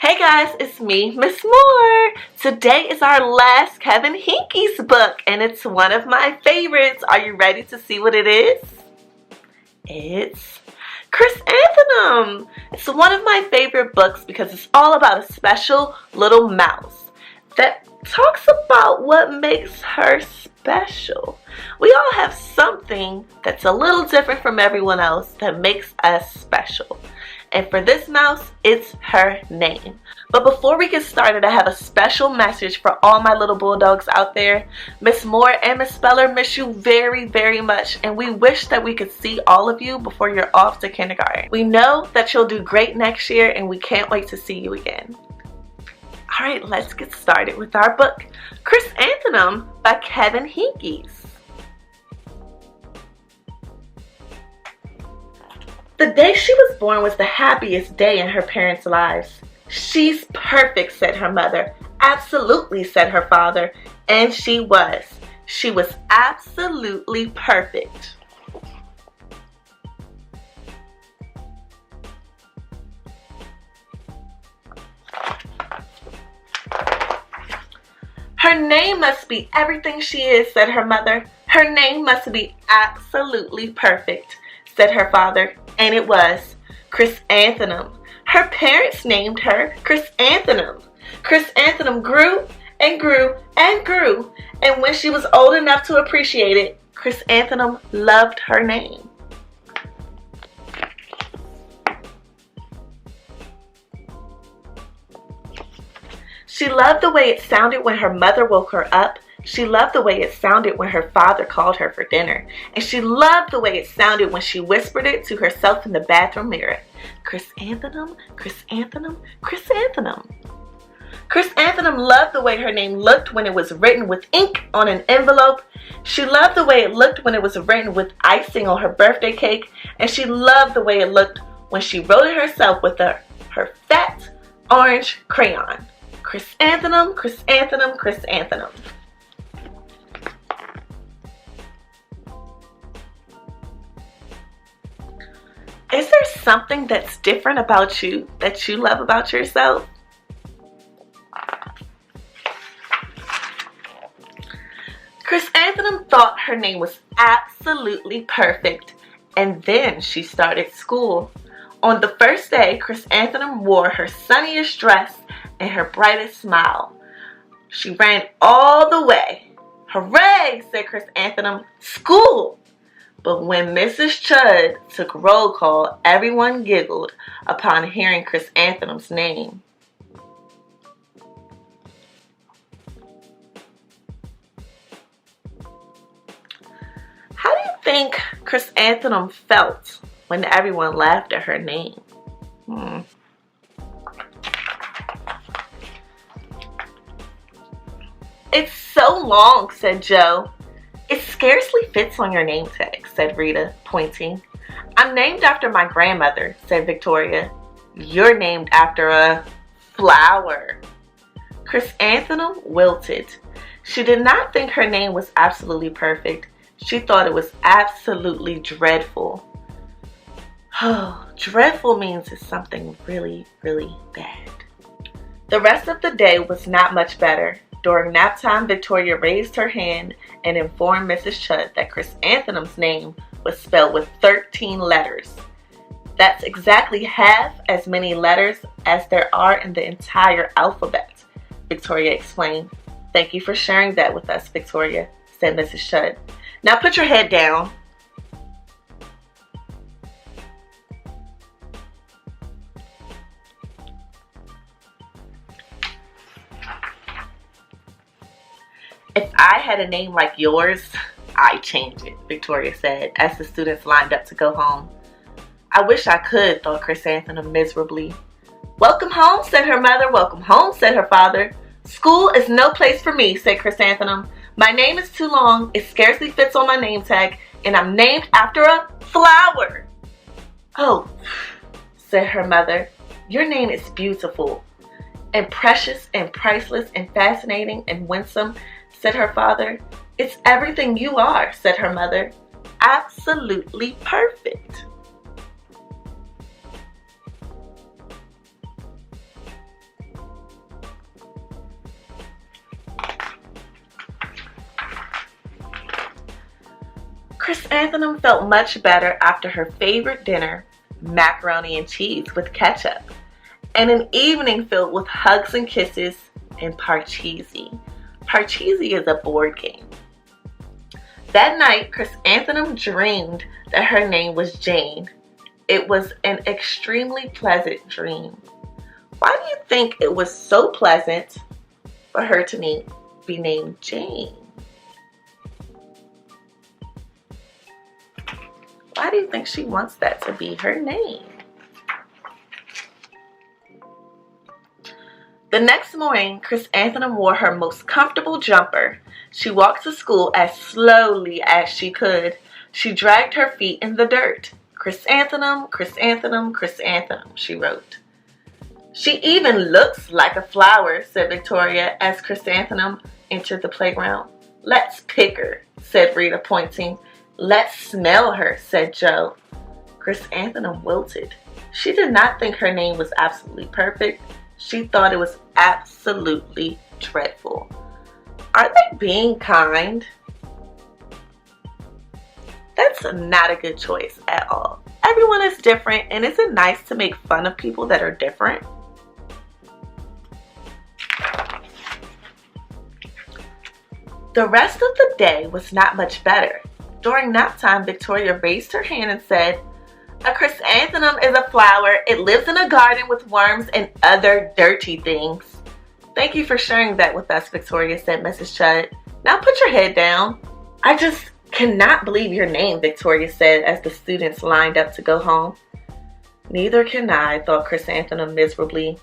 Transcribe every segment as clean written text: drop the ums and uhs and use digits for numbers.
Hey guys, it's me, Miss Moore. Today is our last Kevin Henkes book, and it's one of my favorites. Are you ready to see what it is? It's Chrysanthemum. It's one of my favorite books because it's all about a special little mouse that talks about what makes her special. We all have something that's a little different from everyone else that makes us special. And for this mouse, it's her name. But before we get started, I have a special message for all my little bulldogs out there. Miss Moore and Miss Speller miss you very, very much, and we wish that we could see all of you before you're off to kindergarten. We know that you'll do great next year, and we can't wait to see you again. All right, let's get started with our book, Chrysanthemum by Kevin Henkes. The day she was born was the happiest day in her parents' lives. She's perfect, said her mother. Absolutely, said her father. And she was. She was absolutely perfect. Her name must be everything she is, said her mother. Her name must be absolutely perfect, said her father. And it was. Chrysanthemum. Her parents named her Chrysanthemum. Chrysanthemum grew and grew and grew. And when she was old enough to appreciate it, Chrysanthemum loved her name. She loved the way it sounded when her mother woke her up. She loved the way it sounded when her father called her for dinner. And she loved the way it sounded when she whispered it to herself in the bathroom mirror. Chrysanthemum, Chrysanthemum, Chrysanthemum. Chrysanthemum loved the way her name looked when it was written with ink on an envelope. She loved the way it looked when it was written with icing on her birthday cake. And she loved the way it looked when she wrote it herself with her fat orange crayon. Chrysanthemum, Chrysanthemum, Chrysanthemum. Is there something that's different about you that you love about yourself? Chrysanthemum thought her name was absolutely perfect, and then she started school. On the first day, Chrysanthemum wore her sunniest dress and her brightest smile. She ran all the way. Hooray, said Chrysanthemum. School! But when Mrs. Chud took roll call, everyone giggled upon hearing Chrysanthemum's name. How do you think Chrysanthemum felt when everyone laughed at her name? It's so long, said Joe. It scarcely fits on your name tag, said Rita, pointing. I'm named after my grandmother, said Victoria. You're named after a flower. Chrysanthemum wilted. She did not think her name was absolutely perfect. She thought it was absolutely dreadful. Oh, dreadful means it's something really, really bad. The rest of the day was not much better. During nap time, Victoria raised her hand and informed Mrs. Chud that Chrysanthemum's name was spelled with 13 letters. That's exactly half as many letters as there are in the entire alphabet, Victoria explained. Thank you for sharing that with us, Victoria, said Mrs. Chud. Now put your head down. If I had a name like yours, I'd change it, Victoria said as the students lined up to go home. I wish I could, thought Chrysanthemum miserably. Welcome home, said her mother. Welcome home, said her father. School is no place for me, said Chrysanthemum. My name is too long, it scarcely fits on my name tag, and I'm named after a flower. Oh, said her mother, your name is beautiful, and precious, and priceless, and fascinating, and winsome, said her father. It's everything you are, said her mother. Absolutely perfect. Chrysanthemum felt much better after her favorite dinner, macaroni and cheese with ketchup, and an evening filled with hugs and kisses and Parcheesi. Parcheesi is a board game. That night, Chrysanthemum dreamed that her name was Jane. It was an extremely pleasant dream. Why do you think it was so pleasant for her to be named Jane? Why do you think she wants that to be her name? The next morning, Chrysanthemum wore her most comfortable jumper. She walked to school as slowly as she could. She dragged her feet in the dirt. Chrysanthemum, Chrysanthemum, Chrysanthemum, she wrote. She even looks like a flower, said Victoria as Chrysanthemum entered the playground. Let's pick her, said Rita, pointing. Let's smell her, said Joe. Chrysanthemum wilted. She did not think her name was absolutely perfect. She thought it was absolutely dreadful. Are they being kind? That's not a good choice at all. Everyone is different, and is it nice to make fun of people that are different? The rest of the day was not much better. During nap time, Victoria raised her hand and said, "A chrysanthemum is a flower. It lives in a garden with worms and other dirty things." "Thank you for sharing that with us, Victoria," said Mrs. Chud. "Now put your head down." "I just cannot believe your name," Victoria said as the students lined up to go home. "Neither can I," thought Chrysanthemum miserably.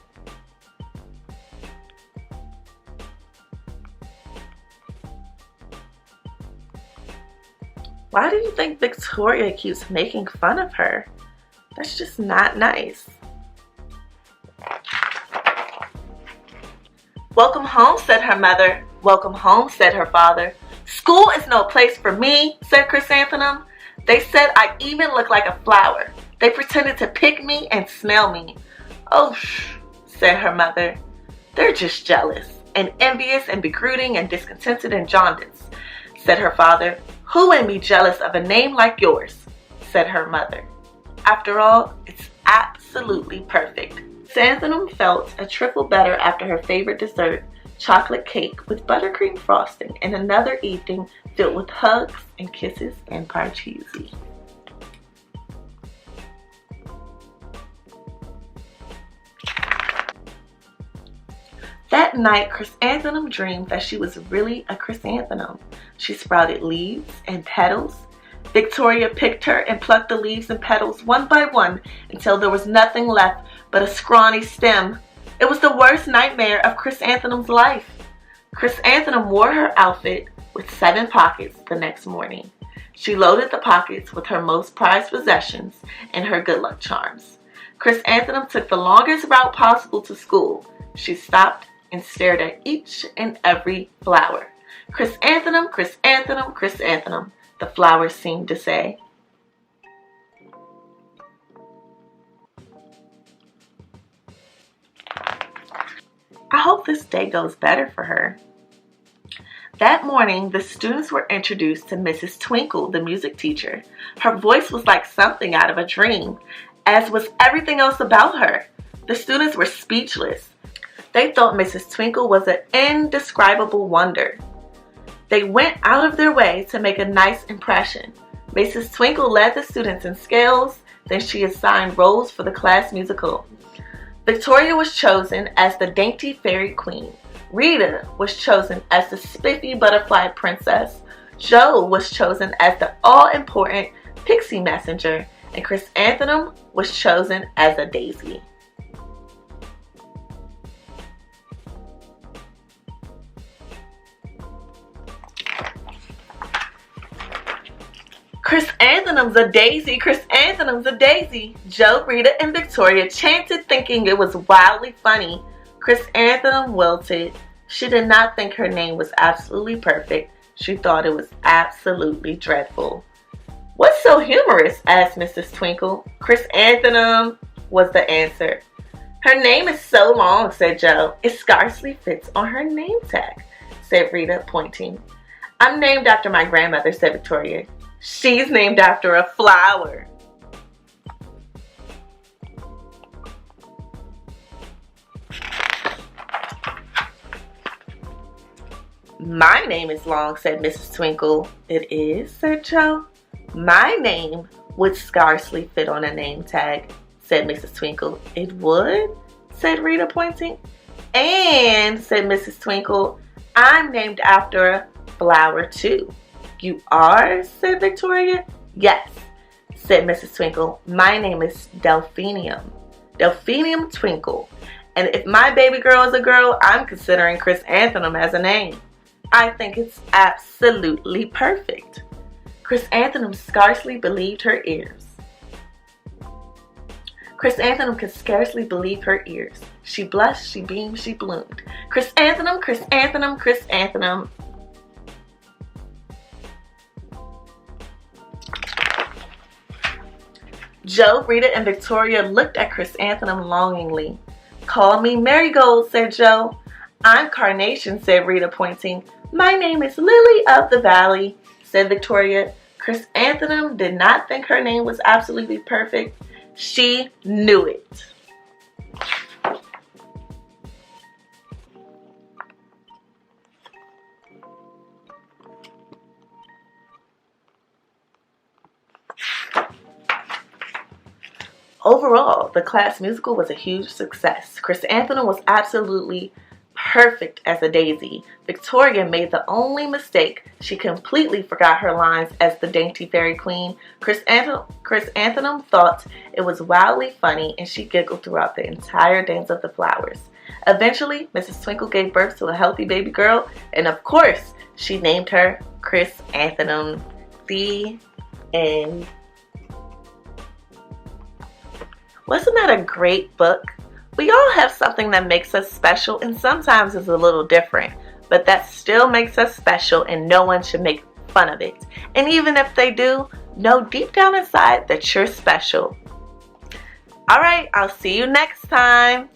Why do you think Victoria keeps making fun of her? That's just not nice. "Welcome home," said her mother. "Welcome home," said her father. "School is no place for me," said Chrysanthemum. "They said I even look like a flower. They pretended to pick me and smell me." "Oh, shh," said her mother. "They're just jealous and envious and begruding and discontented and jaundiced," said her father. "Who ain't be jealous of a name like yours?" said her mother. "After all, it's absolutely perfect." Chrysanthemum felt a trifle better after her favorite dessert, chocolate cake with buttercream frosting, and another evening filled with hugs and kisses and Parcheesi. That night, Chrysanthemum dreamed that she was really a chrysanthemum. She sprouted leaves and petals. Victoria picked her and plucked the leaves and petals one by one until there was nothing left but a scrawny stem. It was the worst nightmare of Chrysanthemum's life. Chrysanthemum wore her outfit with 7 pockets the next morning. She loaded the pockets with her most prized possessions and her good luck charms. Chrysanthemum took the longest route possible to school. She stopped and stared at each and every flower. "Chrysanthemum, Chrysanthemum, Chrysanthemum," the flowers seemed to say. I hope this day goes better for her. That morning, the students were introduced to Mrs. Twinkle, the music teacher. Her voice was like something out of a dream, as was everything else about her. The students were speechless. They thought Mrs. Twinkle was an indescribable wonder. They went out of their way to make a nice impression. Mrs. Twinkle led the students in scales, then she assigned roles for the class musical. Victoria was chosen as the dainty fairy queen. Rita was chosen as the spiffy butterfly princess. Joe was chosen as the all-important pixie messenger, and Chrysanthemum was chosen as a daisy. "Chrysanthemum's a daisy, Chrysanthemum's a daisy," Joe, Rita, and Victoria chanted, thinking it was wildly funny. Chrysanthemum wilted. She did not think her name was absolutely perfect. She thought it was absolutely dreadful. "What's so humorous?" asked Mrs. Twinkle. "Chrysanthemum," was the answer. "Her name is so long," said Joe. "It scarcely fits on her name tag," said Rita, pointing. "I'm named after my grandmother," said Victoria. She's named after a flower. My name is long, said Mrs. Twinkle. It is, said Joe. My name would scarcely fit on a name tag, said Mrs. Twinkle. It would, said Rita, pointing. And, said Mrs. Twinkle, I'm named after a flower too. You are, said Victoria. Yes, said Mrs. Twinkle. My name is Delphinium. Delphinium Twinkle. And if my baby girl is a girl, I'm considering Chrysanthemum as a name. I think it's absolutely perfect. Chrysanthemum scarcely believed her ears. Chrysanthemum could scarcely believe her ears. She blushed, she beamed, she bloomed. Chrysanthemum, Chrysanthemum, Chrysanthemum. Joe, Rita, and Victoria looked at Chrysanthemum longingly. Call me Marigold, said Joe. I'm Carnation, said Rita, pointing. My name is Lily of the Valley, said Victoria. Chrysanthemum did not think her name was absolutely perfect. She knew it. Overall, the class musical was a huge success. Chrysanthemum was absolutely perfect as a daisy. Victoria made the only mistake. She completely forgot her lines as the dainty fairy queen. Chrysanthemum thought it was wildly funny, and she giggled throughout the entire Dance of the Flowers. Eventually, Mrs. Twinkle gave birth to a healthy baby girl, and of course, she named her Chrysanthemum. The end. Wasn't that a great book? We all have something that makes us special, and sometimes it's a little different, but that still makes us special, and no one should make fun of it. And even if they do, know deep down inside that you're special. All right, I'll see you next time.